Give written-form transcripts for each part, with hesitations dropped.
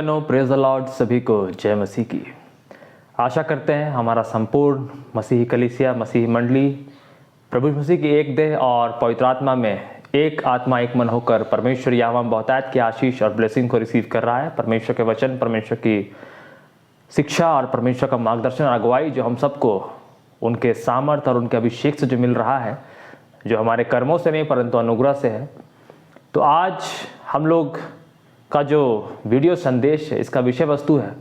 Praise the Lord, सभी को जय मसीह की। आशा करते हैं हमारा संपूर्ण मसीही कलीसिया, मसीही मंडली प्रभु मसीह की एक देह और पवित्र आत्मा में एक आत्मा एक मन होकर परमेश्वर यहोवा बहुतायत की आशीष और ब्लेसिंग को रिसीव कर रहा है। परमेश्वर के वचन, परमेश्वर की शिक्षा और परमेश्वर का मार्गदर्शन और अगुवाई जो हम सबको उनके सामर्थ्य और उनके अभिषेक से जो मिल रहा है, जो हमारे कर्मों से नहीं परंतु अनुग्रह से है। तो आज हम लोग का जो वीडियो संदेश है, इसका विषय वस्तु है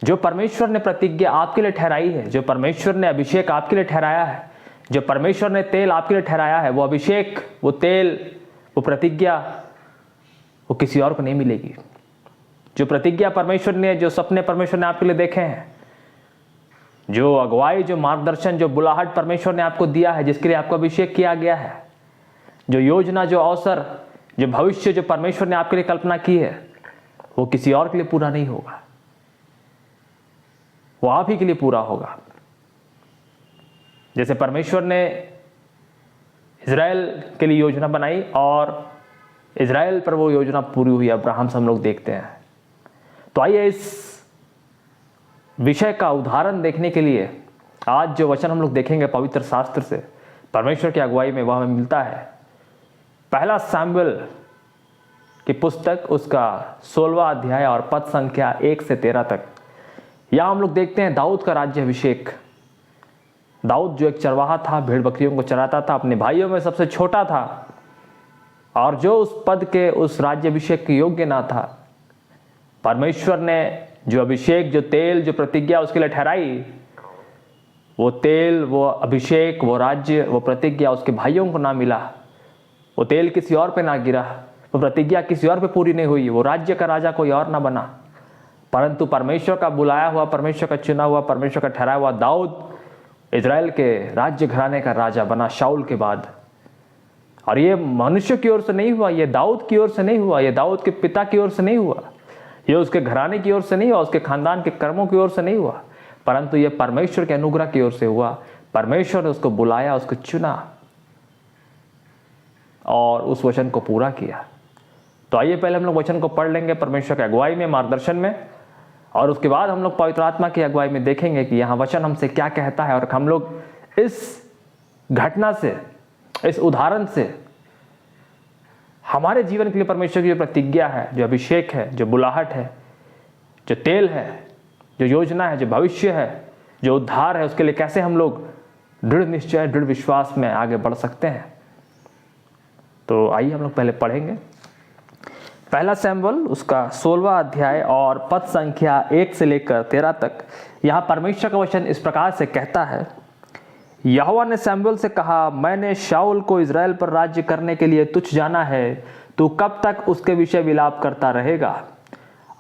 जो परमेश्वर ने प्रतिज्ञा आपके लिए ठहराई है, जो परमेश्वर ने अभिषेक आपके लिए ठहराया है, जो परमेश्वर ने तेल आपके लिए ठहराया है। वो अभिषेक, वो तेल, वो प्रतिज्ञा वो किसी और को नहीं मिलेगी। जो प्रतिज्ञा परमेश्वर ने, जो सपने परमेश्वर ने आपके लिए देखे हैं, जो अगुवाई, जो मार्गदर्शन, जो बुलाहट परमेश्वर ने आपको दिया है, जिसके लिए आपको अभिषेक किया गया है, जो योजना, जो अवसर, जो भविष्य जो परमेश्वर ने आपके लिए कल्पना की है, वो किसी और के लिए पूरा नहीं होगा, वो आप ही के लिए पूरा होगा। जैसे परमेश्वर ने इज़राइल के लिए योजना बनाई और इज़राइल पर वो योजना पूरी हुई, अब्राहम से हम लोग देखते हैं। तो आइए इस विषय का उदाहरण देखने के लिए आज जो वचन हम लोग देखेंगे पवित्र शास्त्र से, परमेश्वर की अगुवाई में, वह हमें मिलता है पहला शमूएल की पुस्तक, उसका 16वां अध्याय और पद संख्या 1 से 13 तक। यहाँ हम लोग देखते हैं दाऊद का राज्य अभिषेक। दाऊद जो एक चरवाहा था, भेड़ बकरियों को चराता था, अपने भाइयों में सबसे छोटा था और जो उस पद के, उस राज्य अभिषेक के योग्य ना था। परमेश्वर ने जो अभिषेक, जो तेल, जो प्रतिज्ञा उसके लिए ठहराई, वो तेल, वो अभिषेक, वो राज्य, वो प्रतिज्ञा उसके भाइयों को ना मिला। वो तेल किसी और पे ना गिरा, वो प्रतिज्ञा किसी और पे पूरी नहीं हुई, वो राज्य का राजा कोई और ना बना, परंतु परमेश्वर का बुलाया हुआ, परमेश्वर का चुना हुआ, परमेश्वर का ठहराया हुआ दाऊद इज़राइल के राज्य घराने का राजा बना शाऊल के बाद। और ये मनुष्य की ओर से नहीं हुआ, ये दाऊद की ओर से नहीं हुआ, ये दाऊद के पिता की ओर से नहीं हुआ, ये उसके घराने की ओर से नहीं हुआ, उसके खानदान के कर्मों की ओर से नहीं हुआ, परंतु ये परमेश्वर के अनुग्रह की ओर से हुआ। परमेश्वर ने उसको बुलाया, उसको चुना और उस वचन को पूरा किया। तो आइए पहले हम लोग वचन को पढ़ लेंगे परमेश्वर की अगुवाई में, मार्गदर्शन में, और उसके बाद हम लोग पवित्र आत्मा की अगुवाई में देखेंगे कि यहाँ वचन हमसे क्या कहता है और हम लोग इस घटना से, इस उदाहरण से हमारे जीवन के लिए परमेश्वर की जो प्रतिज्ञा है, जो अभिषेक है, जो बुलाहट है, जो तेल है, जो योजना है, जो भविष्य है, जो उद्धार है, उसके लिए कैसे हम लोग दृढ़ निश्चय, दृढ़ विश्वास में आगे बढ़ सकते हैं। तो आइए हम लोग पहले पढ़ेंगे पहला शमूएल, उसका 16वां अध्याय और पद संख्या 1 से लेकर 13 तक। यहाँ परमेश्वर का वचन इस प्रकार से कहता है, यहोवा ने शमूएल से कहा, मैंने शाऊल को इज़राइल पर राज्य करने के लिए तुझ जाना है, तू कब तक उसके विषय विलाप करता रहेगा?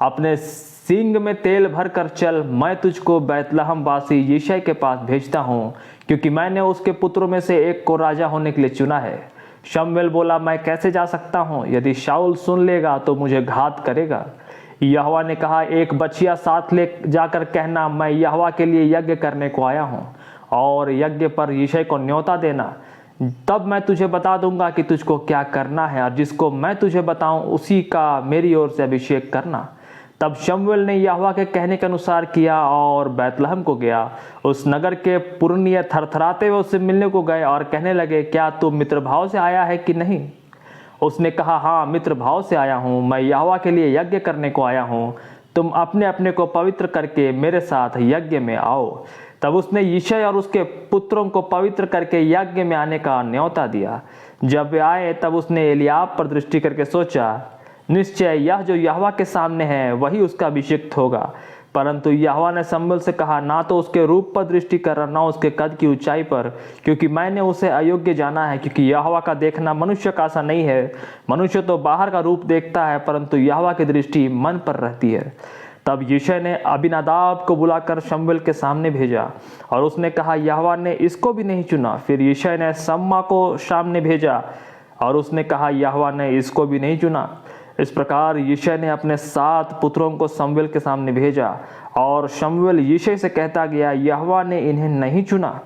अपने सींग में तेल भर कर चल, मैं तुझको बैतलहम वासी यिशै के पास भेजता हूँ, क्योंकि मैंने उसके पुत्रों में से एक को राजा होने के लिए चुना है। शमूएल बोला, मैं कैसे जा सकता हूँ? यदि शाऊल सुन लेगा तो मुझे घात करेगा। यहोवा ने कहा, एक बछिया साथ ले जाकर कहना, मैं यहोवा के लिए यज्ञ करने को आया हूँ, और यज्ञ पर यिशै को न्योता देना। तब मैं तुझे बता दूंगा कि तुझको क्या करना है, और जिसको मैं तुझे बताऊं उसी का मेरी ओर से अभिषेक करना। तब शमूएल ने यहोवा के कहने के अनुसार किया और बैतलहम को गया। उस नगर के पुरनिये थरथराते हुए उससे मिलने को गए और कहने लगे, क्या तू मित्र भाव से आया है कि नहीं? उसने कहा, हाँ, मित्र भाव से आया हूँ, मैं यहोवा के लिए यज्ञ करने को आया हूँ। तुम अपने अपने को पवित्र करके मेरे साथ यज्ञ में आओ। तब उसने यिशै और उसके पुत्रों को पवित्र करके यज्ञ में आने का न्योता दिया। जब वे आए तब उसने एलियाब पर दृष्टि करके सोचा, निश्चय यह जो यहोवा के सामने है वही उसका अभिषिक्त होगा। परंतु यहोवा ने शमूएल से कहा, ना तो उसके रूप पर दृष्टि कर, ना उसके कद की ऊंचाई पर, क्योंकि मैंने उसे अयोग्य जाना है। क्योंकि यहोवा का देखना मनुष्य का सा नहीं है, मनुष्य तो बाहर का रूप देखता है, परंतु यहोवा की दृष्टि मन पर रहती है। तब यिशै ने अबीनादाब को बुलाकर शमूएल के सामने भेजा और उसने कहा, यहोवा ने इसको भी नहीं चुना। फिर यिशै ने शम्मा को सामने भेजा और उसने कहा, यहोवा ने इसको भी नहीं चुना। इस प्रकार यिशै ने अपने 7 पुत्रों को शमूएल के सामने भेजा और शमूएल यिशै से कहता गया, यहोवा ने इन्हें नहीं चुना।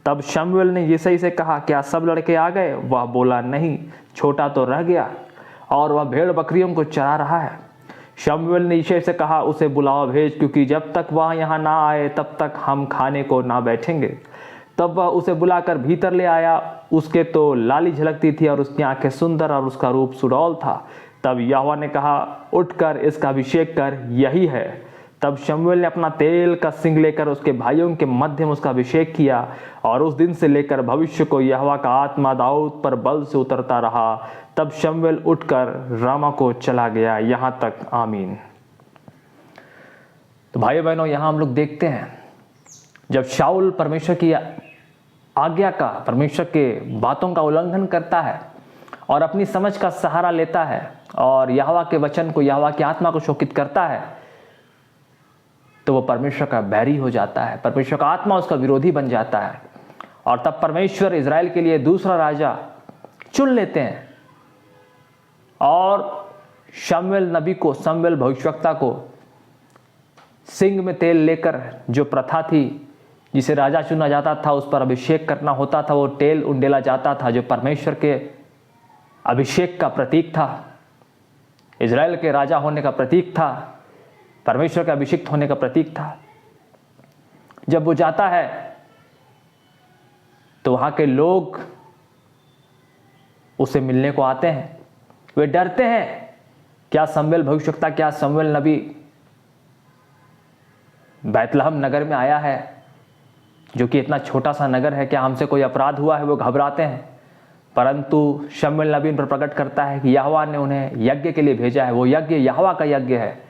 तब शमूएल ने यिशै से कहा, क्या सब लड़के आ गए? वह बोला, नहीं, छोटा तो रह गया और वह भेड़ बकरियों को चरा रहा है। शमूएल ने यिशै से कहा, उसे बुलाओ भेज, क्योंकि जब तक वह यहाँ ना आए तब तक हम खाने को ना बैठेंगे। तब वह उसे बुलाकर भीतर ले आया। उसके तो लाली झलकती थी और उसकी आंखें सुंदर और उसका रूप सुडौल था। तब यहोवा ने कहा, उठकर इसका अभिषेक कर, यही है। तब शमूएल ने अपना तेल का सिंग लेकर उसके भाइयों के मध्य में उसका अभिषेक किया, और उस दिन से लेकर भविष्य को यहोवा का आत्मा दाऊद पर बल से उतरता रहा। तब शमूएल उठकर रामा को चला गया। यहाँ तक आमीन। तो भाई बहनों, यहाँ हम लोग देखते हैं जब शाऊल परमेश्वर की आज्ञा का, परमेश्वर के बातों का उल्लंघन करता है और अपनी समझ का सहारा लेता है और यहोवा के वचन को, यहोवा की आत्मा को शोकित करता है, तो वो परमेश्वर का बैरी हो जाता है। परमेश्वर का आत्मा उसका विरोधी बन जाता है। और तब परमेश्वर इज़राइल के लिए दूसरा राजा चुन लेते हैं और शमूएल नबी को, शमूएल भविष्यवक्ता को सिंग में तेल लेकर, जो प्रथा थी जिसे राजा चुना जाता था, उस पर अभिषेक करना होता था, वो तेल उंडेला जाता था, जो परमेश्वर के अभिषेक का प्रतीक था, इज़राइल के राजा होने का प्रतीक था, परमेश्वर के अभिषिक्त होने का प्रतीक था। जब वो जाता है तो वहां के लोग उसे मिलने को आते हैं। वे डरते हैं, क्या शमूएल भविष्यवक्ता, क्या शमूएल नबी बैतलहम नगर में आया है, जो कि इतना छोटा सा नगर है, क्या हमसे कोई अपराध हुआ है? वो घबराते हैं। परंतु शमूएल नबी उन पर प्रकट करता है कि यहोवा ने उन्हें यज्ञ के लिए भेजा है। वो यज्ञ यहोवा का यज्ञ है,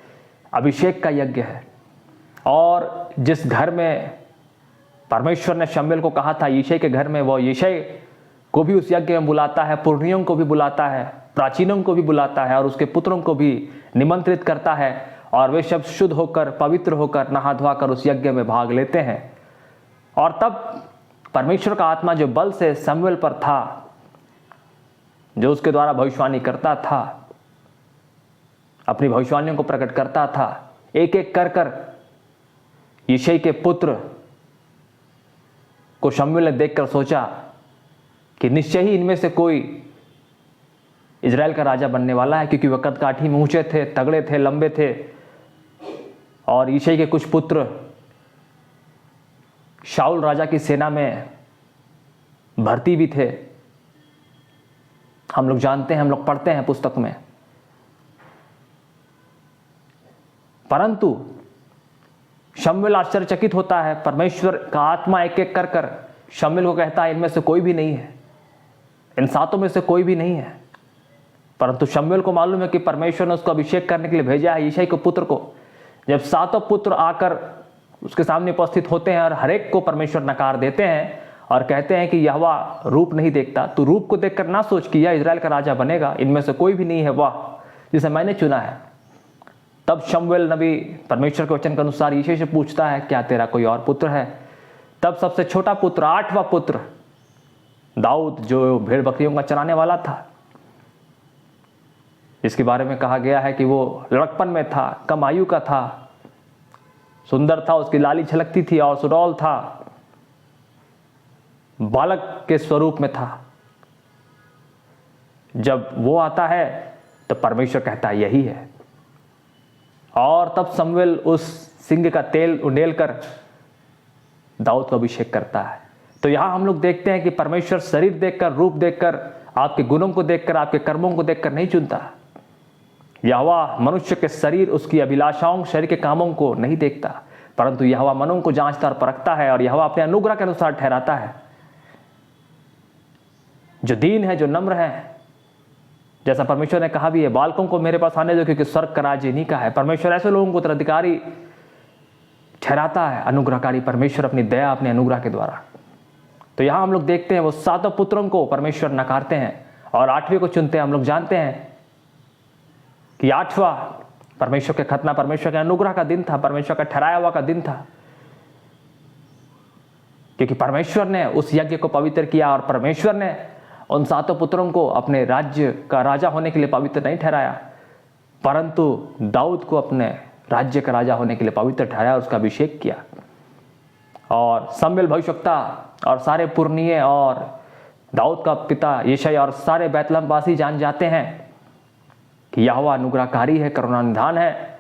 अभिषेक का यज्ञ है। और जिस घर में परमेश्वर ने शमूएल को कहा था यिशै के घर में, वो यिशै को भी उस यज्ञ में बुलाता है, पुरनियों को भी बुलाता है, प्राचीनों को भी बुलाता है और उसके पुत्रों को भी निमंत्रित करता है, और वे सब शुद्ध होकर, पवित्र होकर, नहा धोआ कर उस यज्ञ में भाग लेते हैं। और तब परमेश्वर का आत्मा जो बल से शमूएल पर था, जो उसके द्वारा भविष्यवाणी करता था, अपनी भविष्यवाणियों को प्रकट करता था, एक एक कर कर यिशै के पुत्र को शमूएल ने देखकर सोचा कि निश्चय ही इनमें से कोई इज़राइल का राजा बनने वाला है, क्योंकि वह कदकाठी में ऊंचे थे, तगड़े थे, लंबे थे। और यिशै के कुछ पुत्र शाऊल राजा की सेना में भर्ती भी थे। हम लोग जानते हैं, हम लोग पढ़ते हैं पुस्तक में। परंतु शमूएल आश्चर्यचकित होता है। परमेश्वर का आत्मा एक एक कर कर शमूएल को कहता है, इनमें से कोई भी नहीं है, इन सातों में से कोई भी नहीं है। परंतु शमूएल को मालूम है कि परमेश्वर ने उसको अभिषेक करने के लिए भेजा है, यिशै के पुत्र को। जब सातों पुत्र आकर उसके सामने उपस्थित होते हैं और हर एक को परमेश्वर नकार देते हैं और कहते हैं कि यहोवा रूप नहीं देखता, तू रूप को देखकर ना सोच कि यह इज़राइल का राजा बनेगा, इनमें से कोई भी नहीं है वह जिसे मैंने चुना है। तब शमूएल नबी परमेश्वर के वचन के अनुसार यिशै से पूछता है, क्या तेरा कोई और पुत्र है? तब सबसे छोटा पुत्र, 8वां पुत्र दाऊद, जो भेड़ बकरियों का चराने वाला था, जिसके बारे में कहा गया है कि वो लड़कपन में था, कम आयु का था, सुंदर था, उसकी लाली झलकती थी और सुडौल था, बालक के स्वरूप में था। जब वो आता है तो परमेश्वर कहता है यही है। और तब शमूएल उस सिंग का तेल उंडेल कर दाऊद को अभिषेक करता है। तो यहां हम लोग देखते हैं कि परमेश्वर शरीर देखकर, रूप देखकर, आपके गुणों को देखकर, आपके कर्मों को देखकर नहीं चुनता। यहोवा मनुष्य के शरीर, उसकी अभिलाषाओं, शरीर के कामों को नहीं देखता, परंतु यहोवा मनों को जांचता और परखता है और यहोवा अपने अनुग्रह के अनुसार ठहराता है। जो दीन है, जो नम्र है, जैसा परमेश्वर ने कहा भी है, बालकों को मेरे पास आने दो क्योंकि स्वर्ग का राज्य इन्हीं का है। परमेश्वर ऐसे लोगों को उत्तराधिकारी ठहराता है, अनुग्रहकारी परमेश्वर अपनी दया, अपने अनुग्रह के द्वारा। तो यहां हम लोग देखते हैं वो सातों पुत्रों को परमेश्वर नकारते हैं और 8वें को चुनते हैं। हम लोग जानते हैं कि 8वां परमेश्वर के खतना, परमेश्वर के अनुग्रह का दिन था, परमेश्वर का ठहराया हुआ का दिन था, क्योंकि परमेश्वर ने उस यज्ञ को पवित्र किया और परमेश्वर ने उन सातों पुत्रों को अपने राज्य का राजा होने के लिए पवित्र नहीं ठहराया, परंतु दाऊद को अपने राज्य का राजा होने के लिए पवित्र ठहराया, उसका अभिषेक किया। और शमूएल भविष्यवक्ता और सारे पुरनिये और दाऊद का पिता यिशै और सारे बैतलहम वासी जान जाते हैं कि यहोवा अनुग्रहकारी है, करुणा निधान है,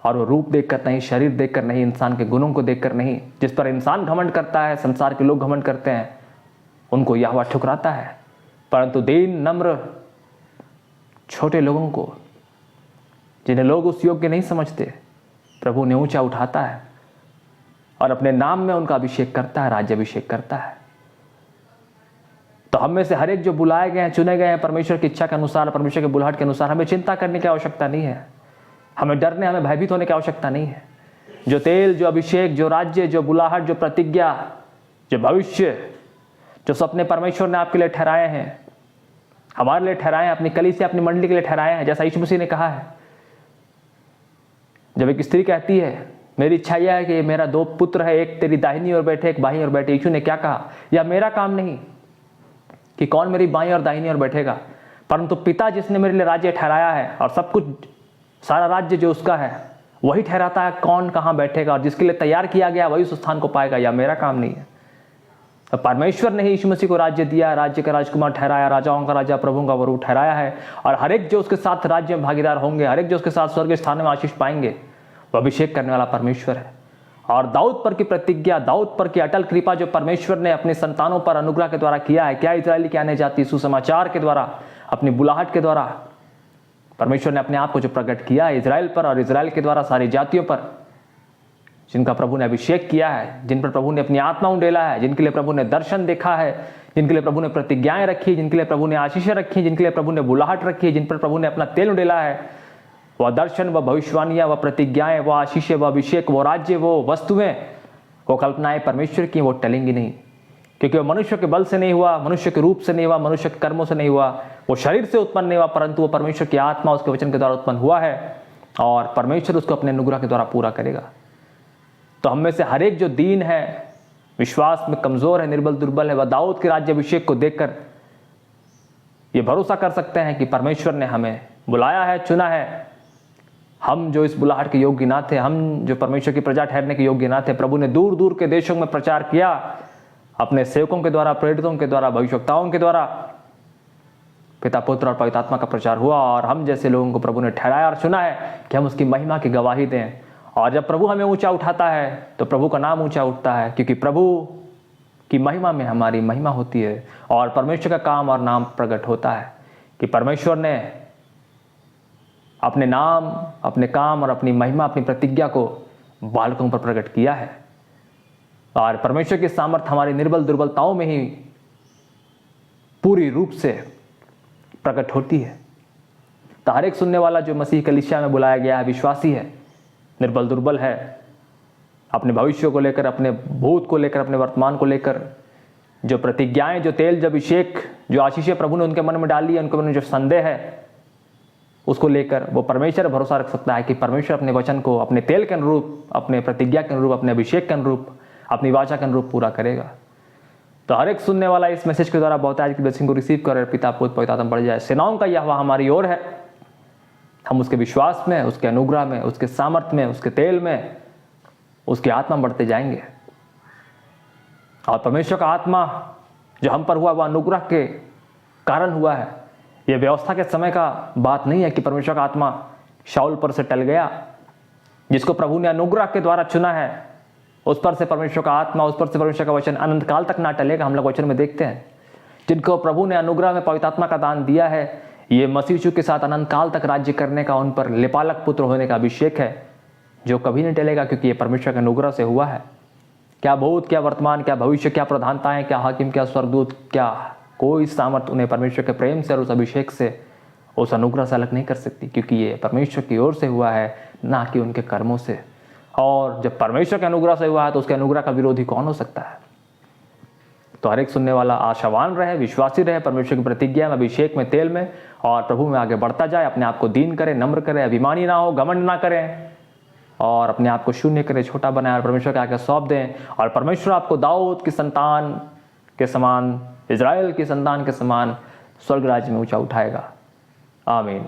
और वो रूप देखकर नहीं, शरीर देखकर नहीं, इंसान के गुणों को देखकर नहीं। जिस पर इंसान घमंड करता है, संसार के लोग घमंड करते हैं, उनको यहोवा ठुकराता है, परंतु दीन नम्र छोटे लोगों को, जिन्हें लोग उस योग्य नहीं समझते, प्रभु ने ऊंचा उठाता है और अपने नाम में उनका अभिषेक करता है, राज्याभिषेक करता है। तो हम में से हर एक जो बुलाए गए हैं, चुने गए हैं परमेश्वर की इच्छा के अनुसार, परमेश्वर के बुलाहट के अनुसार, हमें चिंता करने की आवश्यकता नहीं है, हमें डरने, हमें भयभीत होने की आवश्यकता नहीं है। जो तेल, जो अभिषेक, जो राज्य, जो बुलाहट, जो प्रतिज्ञा, जो भविष्य, जो सपने परमेश्वर ने आपके लिए ठहराए हैं, हमारे लिए ठहराए हैं, अपनी कलीसिया, अपनी मंडली के लिए ठहराए हैं। जैसा यीशु मसीह ने कहा है, जब एक स्त्री कहती है मेरी इच्छा यह है कि मेरा 2 पुत्र है, एक तेरी दाहिनी ओर बैठे, एक बाईं ओर बैठे, यीशु ने क्या कहा, यह मेरा काम नहीं कि कौन मेरी बाईं और दाहिनी ओर बैठेगा, परंतु पिता जिसने मेरे लिए राज्य ठहराया है, और सब कुछ, सारा राज्य जो उसका है, वही ठहराता है कौन कहाँ बैठेगा, और जिसके लिए तैयार किया गया वही उस स्थान को पाएगा। यह मेरा काम नहीं है। तो परमेश्वर ने ही यीशु मसीह को राज्य दिया, राज्य का राजकुमार ठहराया, राजाओं का राजा, प्रभुओं का प्रभु ठहराया है, और हर एक जो उसके साथ राज्य में भागीदार होंगे, हर एक जो उसके साथ स्वर्ग स्थान में आशीष पाएंगे, वह अभिषेक करने वाला परमेश्वर है। और दाऊद पर की प्रतिज्ञा, दाऊद पर की अटल कृपा जो परमेश्वर ने अपने संतानों पर अनुग्रह के द्वारा किया है, क्या इजरायली क्या आने जाती, सुसमाचार के द्वारा, अपनी बुलाहट के द्वारा परमेश्वर ने अपने आप को जो प्रकट किया है इजराइल पर, और इजराइल के द्वारा सारी जातियों पर, जिनका प्रभु ने अभिषेक किया है, जिन पर प्रभु ने अपनी आत्मा उंडेला है, जिनके लिए प्रभु ने दर्शन देखा है, जिनके लिए प्रभु ने प्रतिज्ञाएं रखी, जिनके लिए प्रभु ने आशीषें रखी, जिनके लिए प्रभु ने बुलाहट रखी, जिन पर प्रभु ने अपना तेल उंडेला है, वह दर्शन, वह भविष्यवाणियां, वह प्रतिज्ञाएं, वह आशीषें, वह अभिषेक, वो राज्य, वो वस्तुएं, वो कल्पनाएं परमेश्वर की, वो टलेंगी नहीं, क्योंकि वह मनुष्य के बल से नहीं हुआ, मनुष्य के रूप से नहीं हुआ, मनुष्य के कर्मों से नहीं हुआ, वो शरीर से उत्पन्न नहीं हुआ, परंतु वो परमेश्वर की आत्मा, उसके वचन के द्वारा उत्पन्न हुआ है, और परमेश्वर उसको अपने अनुग्रह के द्वारा पूरा करेगा। तो हम में से हर एक जो दीन है, विश्वास में कमजोर है, निर्बल दुर्बल है, वह दाऊद के राज्याभिषेक को देखकर ये भरोसा कर सकते हैं कि परमेश्वर ने हमें बुलाया है, चुना है। हम जो इस बुलाहट के योग्य ना थे, हम जो परमेश्वर की प्रजा ठहरने के योग्य ना थे, प्रभु ने दूर दूर के देशों में प्रचार किया, अपने सेवकों के द्वारा, प्रेरितों के द्वारा, भविष्यवक्ताओं के द्वारा, पिता, पुत्र और पवित्र आत्मा का प्रचार हुआ, और हम जैसे लोगों को प्रभु ने ठहराया और चुना है कि हम उसकी महिमा की गवाही दें। और जब प्रभु हमें ऊंचा उठाता है तो प्रभु का नाम ऊंचा उठता है, क्योंकि प्रभु की महिमा में हमारी महिमा होती है, और परमेश्वर का काम और नाम प्रकट होता है कि परमेश्वर ने अपने नाम, अपने काम और अपनी महिमा, अपनी प्रतिज्ञा को बालकों पर प्रकट किया है। और परमेश्वर की सामर्थ्य हमारी निर्बल दुर्बलताओं में ही पूरी रूप से प्रकट होती है। तो हर एक सुनने वाला जो मसीह कलीसिया में बुलाया गया है, विश्वासी है, निर्बल दुर्बल है, अपने भविष्य को लेकर, अपने भूत को लेकर, अपने वर्तमान को लेकर, जो प्रतिज्ञाएं, जो तेल, जो अभिषेक, जो आशीषें प्रभु ने उनके मन में डाली है, उनके मन में जो संदेह है, उसको लेकर वो परमेश्वर भरोसा रख सकता है कि परमेश्वर अपने वचन को अपने तेल के अनुरूप, अपने प्रतिज्ञा के अनुरूप, अपने अभिषेक के अनुरूप, अपनी वाचा के अनुरूप पूरा करेगा। तो हर एक सुनने वाला इस मैसेज के द्वारा बहुत आज की ब्लेसिंग को रिसीव करे, पिता, पुत्र, पवित्र आत्मा बढ़ जाए। सेनाओं का यहोवा हमारी ओर है, हम उसके विश्वास में, उसके अनुग्रह में, उसके सामर्थ्य में, उसके तेल में, उसकी आत्मा बढ़ते जाएंगे। और परमेश्वर का आत्मा जो हम पर हुआ वह अनुग्रह के कारण हुआ है। यह व्यवस्था के समय का बात नहीं है कि परमेश्वर का आत्मा शाऊल पर से टल गया। जिसको प्रभु ने अनुग्रह के द्वारा चुना है, उस पर से परमेश्वर का आत्मा, उस पर से परमेश्वर का वचन अनंत काल तक ना टलेगा। हम लोग वचन में देखते हैं, जिनको प्रभु ने अनुग्रह में पवित्र आत्मा का दान दिया है, ये मसीह यीशु के साथ अनंत काल तक राज्य करने का, उन पर लेपालक पुत्र होने का अभिषेक है, जो कभी नहीं टलेगा, क्योंकि ये परमेश्वर के अनुग्रह से हुआ है। क्या भूत, क्या वर्तमान, क्या भविष्य, क्या प्रधानताएं, क्या हाकिम, क्या स्वर्गदूत, क्या कोई सामर्थ उन्हें परमेश्वर के प्रेम से और उस अभिषेक से, उस अनुग्रह से अलग नहीं कर सकती, क्योंकि ये परमेश्वर की ओर से हुआ है, ना कि उनके कर्मों से। और जब परमेश्वर के अनुग्रह से हुआ है तो उसके अनुग्रह का विरोधी कौन हो सकता है। तो हर एक सुनने वाला आशावान रहे, विश्वासी रहे, परमेश्वर की प्रतिज्ञा में, अभिषेक में, तेल में और प्रभु में आगे बढ़ता जाए। अपने आप को दीन करे, नम्र करे, अभिमानी ना हो, घमंड ना करें और अपने आप को शून्य करे, छोटा बनाए और परमेश्वर के आगे सौंप दें। और परमेश्वर आपको दाऊद की संतान के समान, इजराइल की संतान के समान स्वर्ग राज्य में ऊंचा उठाएगा। आमीन।